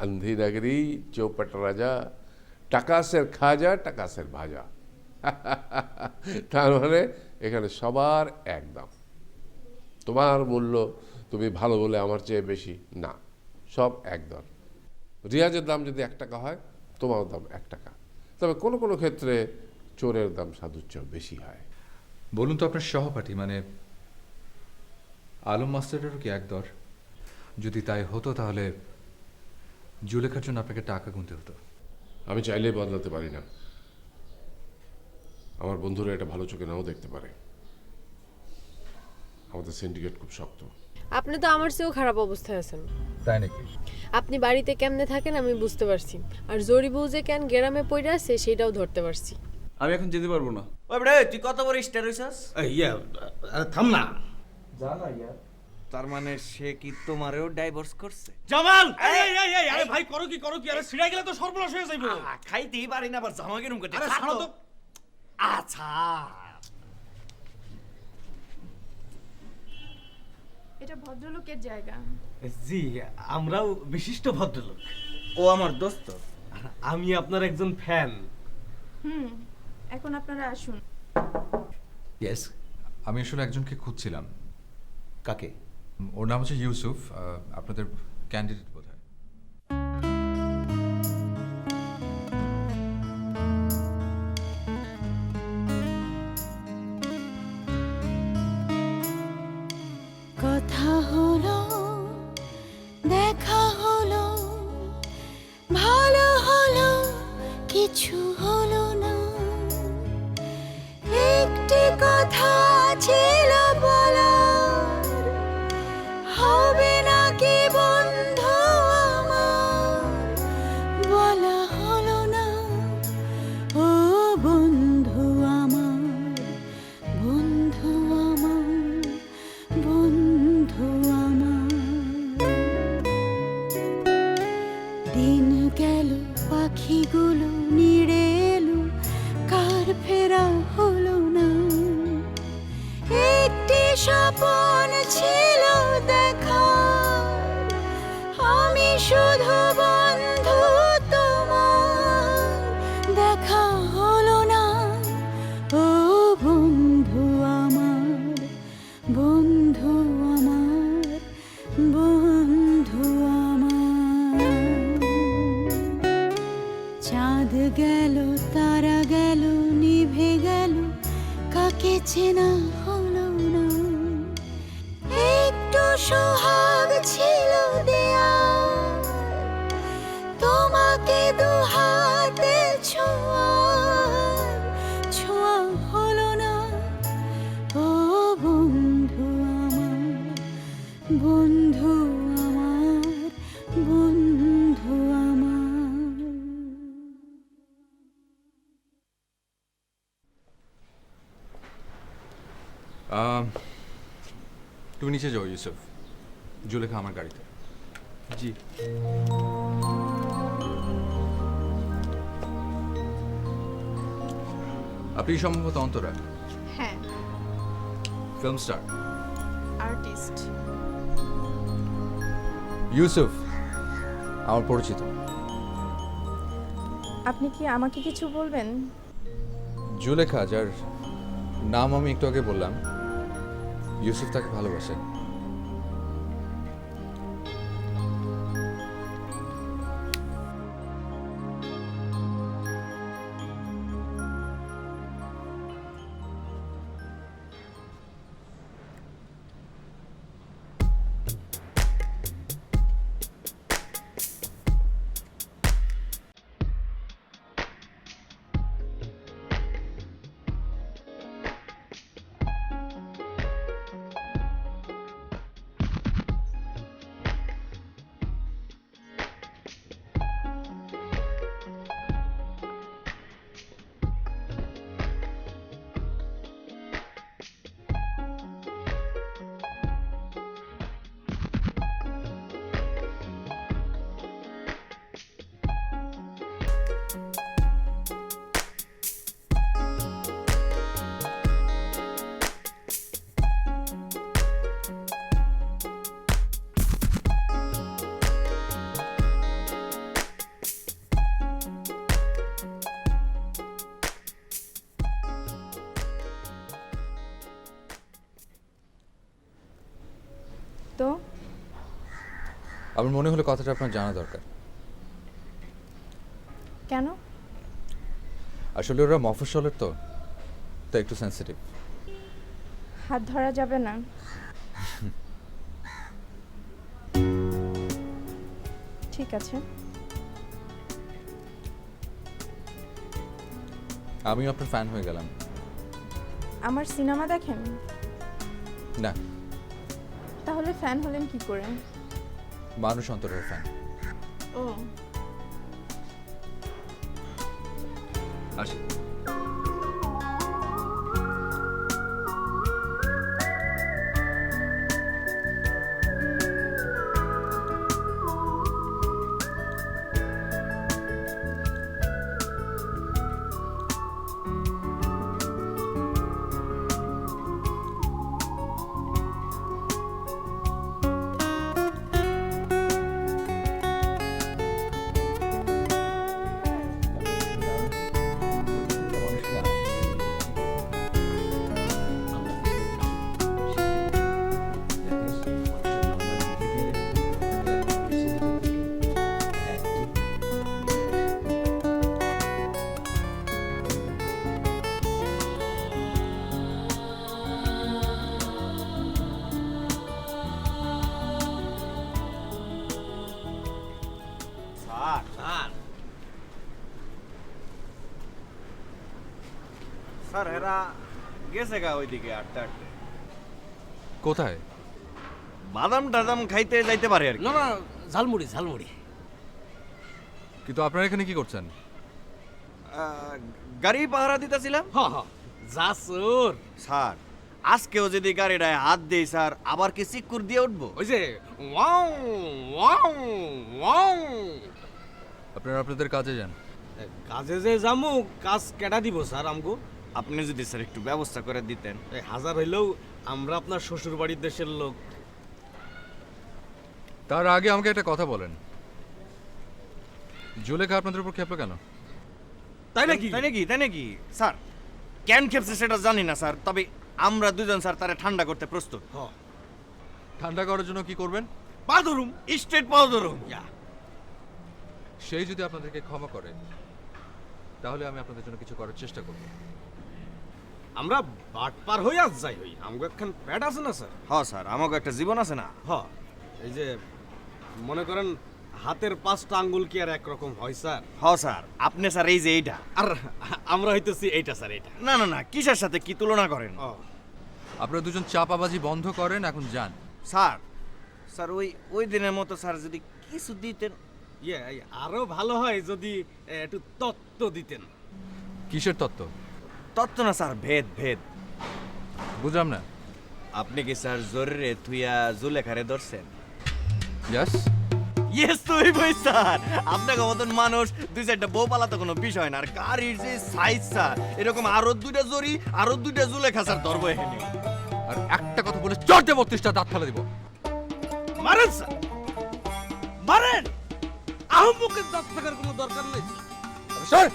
গান্ধীনগরী, চৌপট রাজা, টাকাসের খাজা, টাকাসের ভাজা। তার মানে এখানে সবার একদম, তোমার মূল্য তুমি ভালো বলে আমার চেয়ে বেশি না, সব এক দর। রিয়াজের দাম যদি 1 টাকা হয়, তোমার দাম 1 টাকা। তবে কোনো কোনো ক্ষেত্রে চোরের দাম সাধুর চেয়েও বেশি হয়। বলুন তো, আপনার সহপাঠী মানে আলম মাস্টারেরও কি এক দর? যদি তাই হতো তাহলে জুলেখার জন্য আপনাকে টাকা গুনতে হতো। আমি চাইলেই বদলাতে পারি না, আমার বন্ধুরা এটা ভালো চোখে নাও দেখতে পারে। আমাদের সিন্ডিকেট খুব শক্ত। আপনি তো আমার চেয়েও খারাপ অবস্থায় আছেন। তাই নাকি? আপনি বাড়িতে কেমনে থাকেন আমি বুঝতে পারছি, আর জরি বউ যে কেন গ্রামে পড়ে আছে সেটাও ধরতে পারছি। আমি এখন যেতে পারবো না। ওই বেটা, তুই কত বড় স্টার হইছস? ইয়া, আরে থাম না। যা না ইয়ার। তার মানে সে কি তোমারেও ডাইভোর্স করছে? জামাল, এই আরে ভাই করো কি আরে ছিড়া গেলে তো সর্বনাশ হয়ে যাইবো। খাইতেই পারি না, আবার জামা কেরম করতে? আরে ছাড়ো তো। আচ্ছা, এটা ভদ্রলোকের জায়গা। জি, আমরাও বিশিষ্ট ভদ্রলোক। ও আমার দোস্ত। আমি আপনার একজন ফ্যান। এখন আপনারা আসুন। ইয়েস, আমি আসলে একজনকে খুঁজছিলাম। কাকে? ওর নাম হচ্ছে ইউসুফ, আপনাদের ক্যান্ডিডেট বোধহয়। কথা হলো, দেখা হলো, ভালো হলো, কিছু হলো না। একটি কথা ছিল বলার, হবে নাকি বন্ধু আমার, বলা হলো না। ও বন্ধু আমার, বন্ধু আমার, বন্ধু আমার। দিন গেল, পাখিগুলো নিড়ে এলো, কার ফেরা হলো না। একটি স্বপ্ন ছিল দেখার, আমি শুধু বন্ধু তোমার, দেখা হলো না। ও বন্ধু আমার, বন্ধু আমার, বন্ধু আমার। চাঁদ গেল, তারা গেল, নিভে গেল, কাকে চেনা হলো না। একটু সোহাগ ছিল দেয়া, তোমাকে দু হাতে ছোঁয়া, ছোঁয়া হলো না। ও বন্ধু আমার, বন্ধু আমার, বন্ধু আমার। তুমি নিচে যাও ইউসুফ, জুলেখা আমার গাড়িতে। জি। আপনি সম্ভবত অন্তরা, হ্যাঁ, ফিল্ম স্টার। আর্টিস্ট। ইউসুফ আমার পরিচিত। আপনি কি আমাকে কিছু বলবেন? জুলেখা, যার নাম আমি একটু আগে বললাম, ইউসুফ তাকে ভালোবাসে। তো আমার মনে হলো কথাটা আপনার জানা দরকার। কেন? আসলে ওরা মফস্বলের তো, তাই একটু সেন্সিটিভ। হাত ধরা যাবে না? ঠিক আছে। আমিও আপনার ফ্যান হয়ে গেলাম। আমার সিনেমা দেখেন? না, তাহলে ফ্যান হলেন কি করে? মানুষ অন্তরের ফ্যান। ও, আসি। স্যার এরা গেছে গা ওইদিকে আটতে আটতে কোথায়? বাদাম টাদাম খাইতে যাইতে পারে আর কি। না না, ঝালমুড়ি ঝালমুড়ি। কিন্তু আপনারা এখানে কি করছেন? গাড়ি পাহারা দিতেছিলাম। হ হ, যা চোর। স্যার আজকেও যদি গাড়িটায় হাত দেই স্যার, আবার কি সিকুর দিয়ে উঠবো? ওই যে ওয়াও ওয়াও ওয়াও। আপনারা আপনাদের কাজে যান। কাজে যে যামু, কাজ কেডা দিব স্যার আমগো? আপনি যদি স্যার একটু ব্যবস্থা করে দিতেন। এই হাজার হইলেও আমরা আপনার শ্বশুর বাড়ির দেশের লোক। তার আগে আমাকে একটা কথা বলেন, জুলেখা আপনাদের উপর খেপলো কেন? তাই নাকি? তাই নাকি তাই নাকি স্যার, কেন খেপছে সেটা জানি না স্যার, তবে আমরা দুজন স্যার তারে ঠান্ডা করতে প্রস্তুত। হ, ঠান্ডা করার জন্য কি করবেন? পা ধরুম। স্ট্রেট পাও ধরুন। সেই যদি আপনাদেরকে ক্ষমা করে, তাহলে আমি আপনাদের জন্য কিছু করার চেষ্টা করব। আমরা বাট পার হই আজ যাই হই, আমগো একখান প্যাড আছে না স্যার? হ স্যার, আমাকে একটা জীবন আছে না। হ, এই যে মনে করেন হাতের 5টা আঙ্গুল কি আর একরকম হয় স্যার? হ স্যার, আপনি স্যার এই যে এইটা, আর আমরা হইতেছি এইটা স্যার, এইটা। না না না, কিসের সাথে কি তুলনা করেন? ও, আপনারা দুজন চাপাবাজি বন্ধ করেন, এখন যান। স্যার স্যার ওই দিনের মতো স্যার যদি কিছু দিতেন। ইয়ে, আরো ভালো হয় যদি একটু তত্ত্ব দিতেন। কিসের তত্ত্ব? তত্ত্ব না স্যার, ভেদ ভেদ। বুঝলাম না। আপনি কি স্যার জরুরে থুইয়া জুলেখারে ধরছেন? ইয়াস। ইয়েস তো হইবই স্যার, আপনাকে মতন মানুষ 2-4টা বউ পালা তো কোনো বিষয় না। আর গাড়ির যে সাইজ স্যার, এরকম আরো 2টা জরি আরো 2টা জুলেখা স্যার ধরবো এখানে। আর একটা কথা বলে 34টা দাঁত ফেলে দিব। মারেন স্যার, মারেন। আহমুকের দাঁত থাকার কোনো দরকার নেই। স্যার,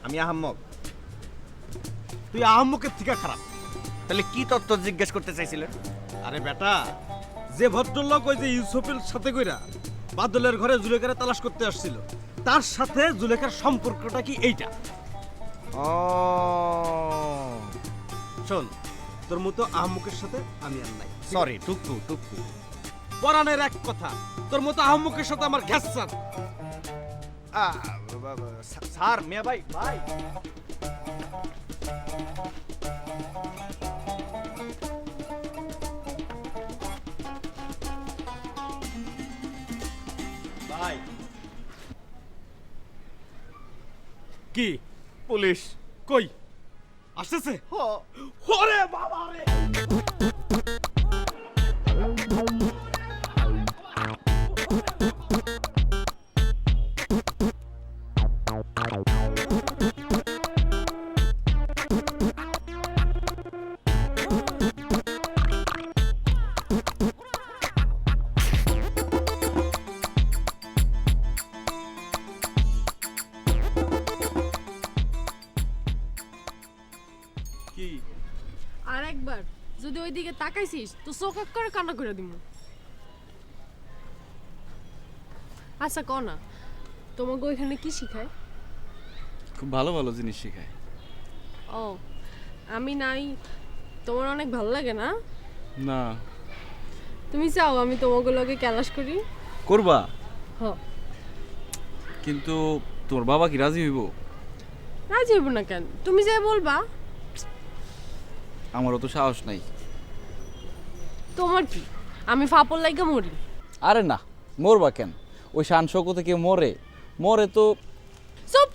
আমি আহম্মক। তুই আহমুকের থেকে খারাপ। তাহলে কি তত্ত্ব জিজ্ঞেস করতে চাইছিলেন? আরে বেটা, যে ভদ্রলোক ওই যে ইউসুফের সাথে কইরা বাদলের ঘরে জুলেখারে তালাশ করতে আসছিল, তার সাথে জুলেখার সম্পর্কটা কি এইটা? ও শোন, তোর মতো আহমুকের সাথে আমি আর নাই। সরি, টুকটু টুকটু। পরাণের এক কথা, তোর মতো আহমুকের সাথে আমার ঘ্যাস স্যার। স্যার, মিয়া ভাই ভাই ভাই, কি পুলিশ কই আসতেছে? ওরে বাবা রে! আর একবার যদি ওইদিকে তাকাইছিস তো চোখ এক করে কান্না করে দিব। আচ্ছা ক না, তোমাকে ওইখানে কি শিখায়? খুব ভালো ভালো জিনিস শেখায়। ও, আমি নাই, তোমার অনেক ভালো লাগে না? না। তুমি চাও আমি তোমাকে লগে ক্যালাস করি? করবা? হ। কিন্তু তোর বাবা কি রাজি হইব? রাজি হইব না কেন? তুমি যে বলবা। আমারও তো সাহস নাই। তোমার কি, আমি ফাপড় লাইগা মরি? আরে না, মরবা কেন? ওই শান শৌকতে কেউ মরে? মরে তো। চুপ!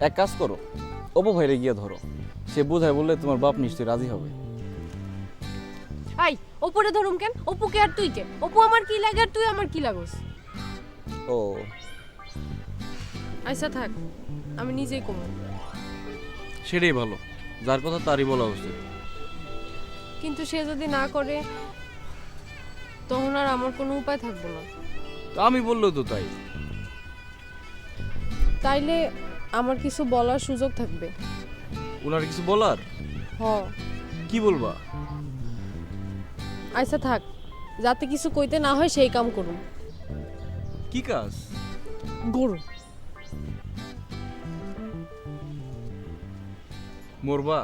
এক কাজ করো, অপু ভাইরে গিয়ে ধরো, সে বুঝায় বললে তোমার বাপ নিশ্চয়ই রাজি হবে। আই, ওপরে ধরুম কেন? অপু কে আর তুই কে? অপু আমার কি লাগে আর তুই আমার কি লাগোস? ও আচ্ছা থাক, আমি নিজেই কমু। সেটাই ভালো, যার কথা তারই বলা উচিত। কিন্তু সে যদি না করে তখন আর আমার কোনো উপায় থাকবো না। তো আমি বললেও তো তাই। তাইলে আমার কিছু বলার সুযোগ থাকবে। ওনার কিছু বলার? হ। কি বলবা? আচ্ছা থাক, যাতে কিছু কইতে না হয় সেই কাম করুন। কি কাজ? গরু। মরবা?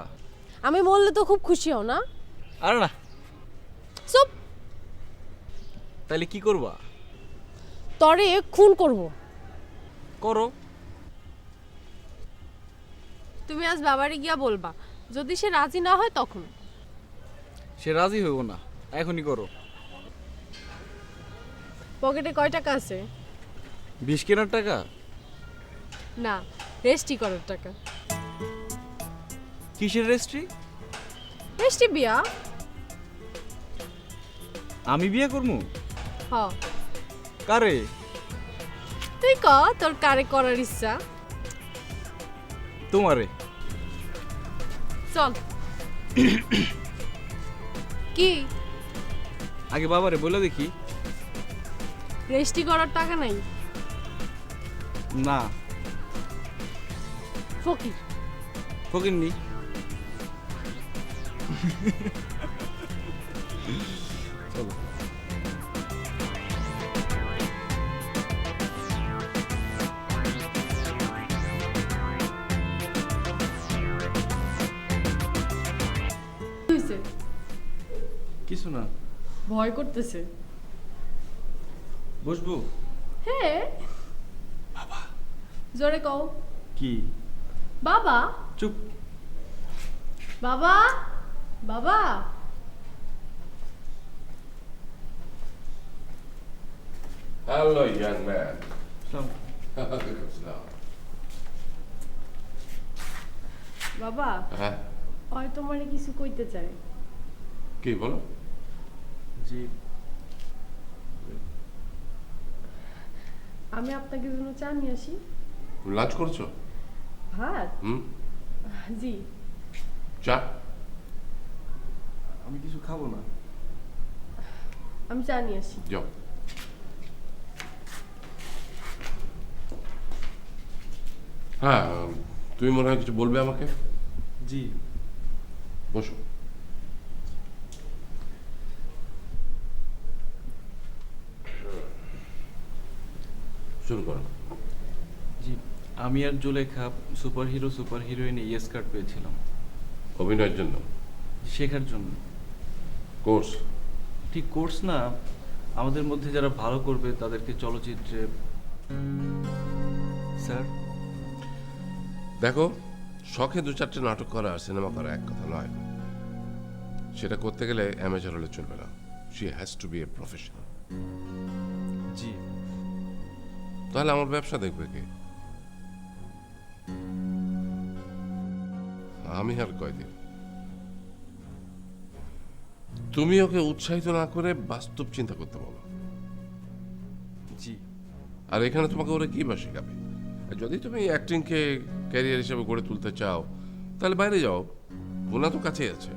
আমি বললে তো খুব খুশি হও না? আরে না। চুপ! তাইলে কি করবা? তরে খুন করব। করো। তুমি আজ বাবারে গিয়া বলবা, যদি সে রাজি না হয় তখন। সে রাজি হইব না, এখনই করো। পকেটে কয় টাকা আছে? 20 কেনার টাকা? না, রেস্টি করার টাকা। কিসের রেস্ট্রি? রেস্টি বিয়া। আমি বিয়ে করবো? হ। কারে? তুই ক তোর কারে করার ইচ্ছা। তোমারে। চল। কি? আগে বাবারে বলে দেখি। রেস্টি করার টাকা নাই? না। ফকির। ফকিরনি। চলো। হইছে? কিছু না। ভয় করতেছে। বসবো? হ্যাঁ। বাবা। জোরে কও। কি? বাবা। চুপ। বাবা। বাবা। Hello young man. বাবা, হ্যাঁ, ওই তোমারে কিছু কইতে চাই। কি বলো? জি। আমি আপনাকে জন্য চা নিয়ে আসি। লাঞ্চ করছো? ভাত? জি। চা? আমি কিছু খাবো না। আমি চা নিয়ে আসি। যাও। হ্যাঁ, তুমি মনে হয় কিছু বলবে আমাকে? জি। বসো। শুরু করো। জি, আমি আর জুলেখা সুপার হিরোইনে ইয়েস কার্ড পেয়েছিলাম অভিনয়ের জন্য? শেখার জন্য। কোর্স? ঠিক কোর্স না, আমাদের মধ্যে যারা ভালো করবে তাদেরকে চলচ্চিত্রে। স্যার, দেখো, শখে 2-4টে নাটক করা আর সিনেমা করা এক কথা নয়। সেটা করতে গেলে অ্যামেচার হলে চলবে না। She has to be a professional. জি। তাহলে আমার ব্যবসা দেখবে কে? আমি আর কয়দিন? তুমি ওকে উৎসাহিত না করে বাস্তব চিন্তা করতে বলো। জি। আর এখানে তোমাকে ওরা কি বা শেখাবে? যদি তুমি অ্যাক্টিংকে ক্যারিয়ার হিসেবে গড়ে তুলতে চাও তাহলে বাইরে যাও, পুনা তো কাছেই আছে।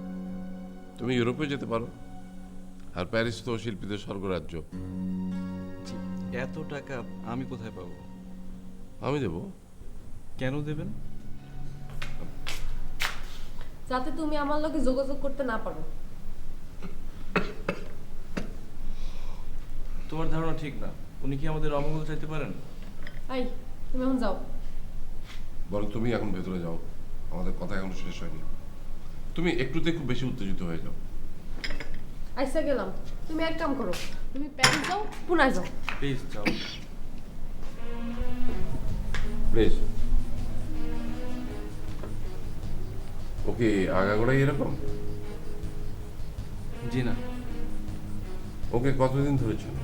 তুমি ইউরোপে যেতে পারো, আর প্যারিস তো শিল্পীদের স্বর্গরাজ্য। জি। এত টাকা আমি কোথায় পাবো? আমি দেবো। কেন দেবেন? যাতে তুমি আমার লগে যোগাযোগ করতে না পারো। তোমার ধারণা ঠিক না। উনি কি আমাদের অমঙ্গল চাইতে পারেন? আই, তুমি এখন যাও। বরং তুমি এখন ভেতরে যাও, আমাদের কথা এখনো শেষ হয়নি। তুমি একটুতে খুব বেশি উত্তেজিত হয়ে যাও। আইসা গেলাম, তুমি এক কাম করো, তুমি প্যারিস যাও, পুনায় যাও। প্লিজ যাও। প্লিজ। ওকে আগাগোড়াই এরকম? জি না, ওকে কতদিন ধরে ছিল?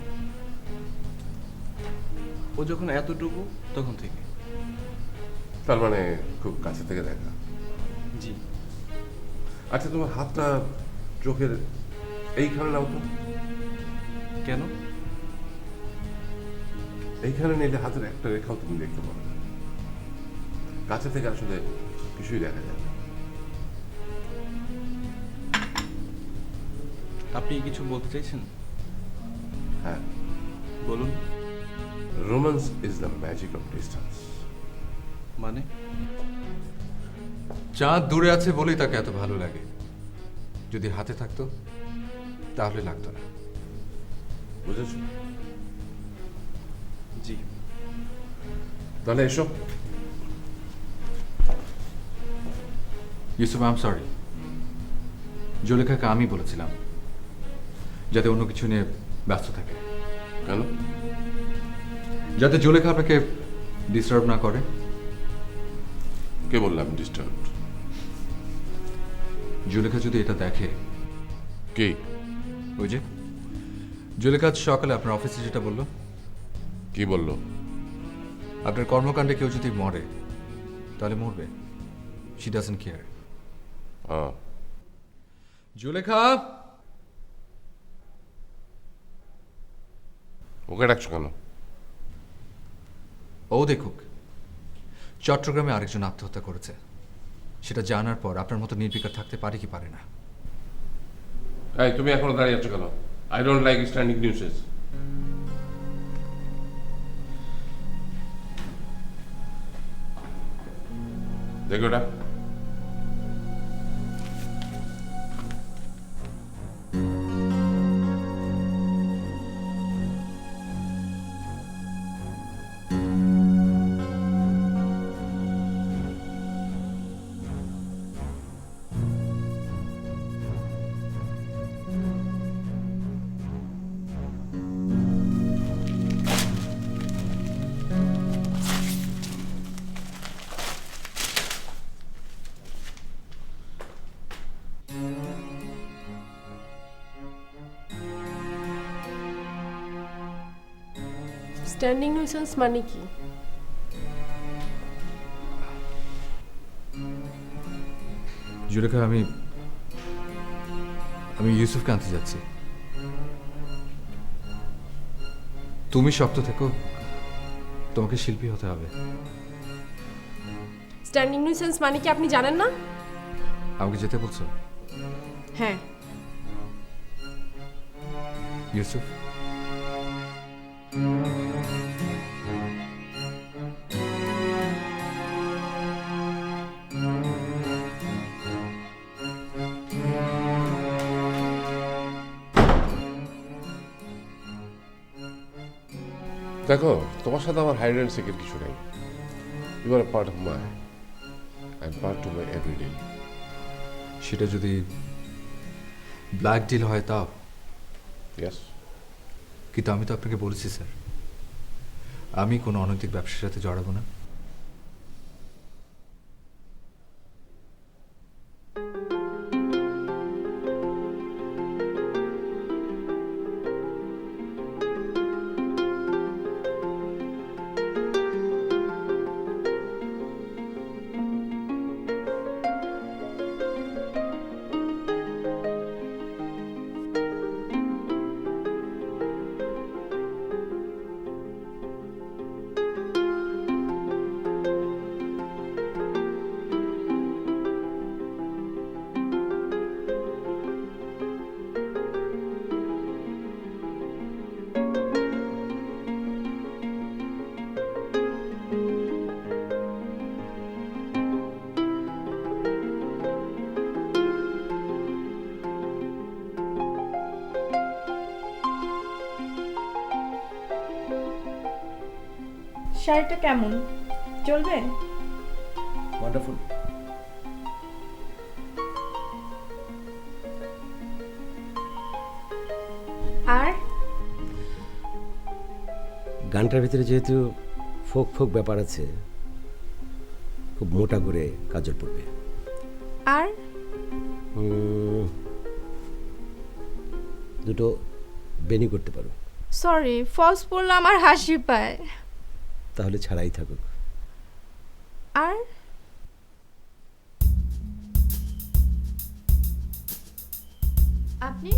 ও যখন এতটুকু তখন থেকে। তার মানে খুব কাছে থেকে দেখা। জি। আচ্ছা, তোমার হাতটা চোখের এইখানে নাও তো। কেন? এইখানে নিলে হাতের একটা রেখাও তুমি দেখতে পাবে না। কাছে থেকে আসলে কিছুই দেখা যায় না। আপনি কিছু বলতে চাইছেন? হ্যাঁ, বলুন। Romance is the magic of distance. মানে? চাঁদ দূরে আছে বলেই তাকে এত ভালো লাগে। যদি হাতে থাকতো তাহলে লাগতো না। বুঝেছ? জি। তাহলে এসো। Yusuf, I am sorry. জুলেখাকে আমি বলেছিলাম যাতে অন্য কিছু নিয়ে ব্যস্ত থাকে, কেন? যাতে জুলেখা আপনাকে ডিস্টার্ব না করে। কে বললাম ডিস্টার্ব? জুলেখা যদি এটা দেখে। কি? ওই যে জুলেখা আজ সকালে আপনার অফিসে যেটা বললো। কি বললো? আপনার কর্মকাণ্ডে কেউ যদি মরে তাহলে মরবে, শি ডাজন্ট কেয়ার। জুলেখা, ওকে ডাকছো কেন? ও দেখুক চট্টগ্রামে আরেকজন আত্মহত্যা করেছে। সেটা জানার পর আপনার মতো নির্বিকার থাকতে পারে কি পারে না? এই, তুমি এখনো দাঁড়িয়ে আছো কেন? I don't like standing নিউজেস। দেখো ওটা। স্ট্যান্ডিং নিউসেন্স মানে কি? জুলেখা, আমি ইউসুফকে আনতে যাচ্ছি। তুমি শক্ত থেকো, তোমাকে শিল্পী হতে হবে। স্ট্যান্ডিং নিউসেন্স মানে কি আপনি জানেন না? আমাকে যেতে বলছো? হ্যাঁ। ইউসুফ, দেখো, তোমার সাথে আমার হাইড অ্যান্ড সিকের কিছু নেই। You are part of my, I am part to my everyday. সেটা যদি ব্ল্যাক ডিল হয় তাও। ইয়েস। কিন্তু আমি তো আপনাকে বলেছি স্যার, আমি কোনো অনৈতিক ব্যবসার সাথে জড়াবো না। শাড়িটা কেমন চলবে? ওয়ান্ডারফুল। আর গানটার ভিতরে যেহেতু ফোক ফোক ব্যাপার আছে, খুব মোটা করে কাজল পড়বে। আর দুটো বেনি করতে পারো। সরি, ফলস পরলে আমার হাসি পায়। তাহলে ছাড়াই থাকুক। আর আপনি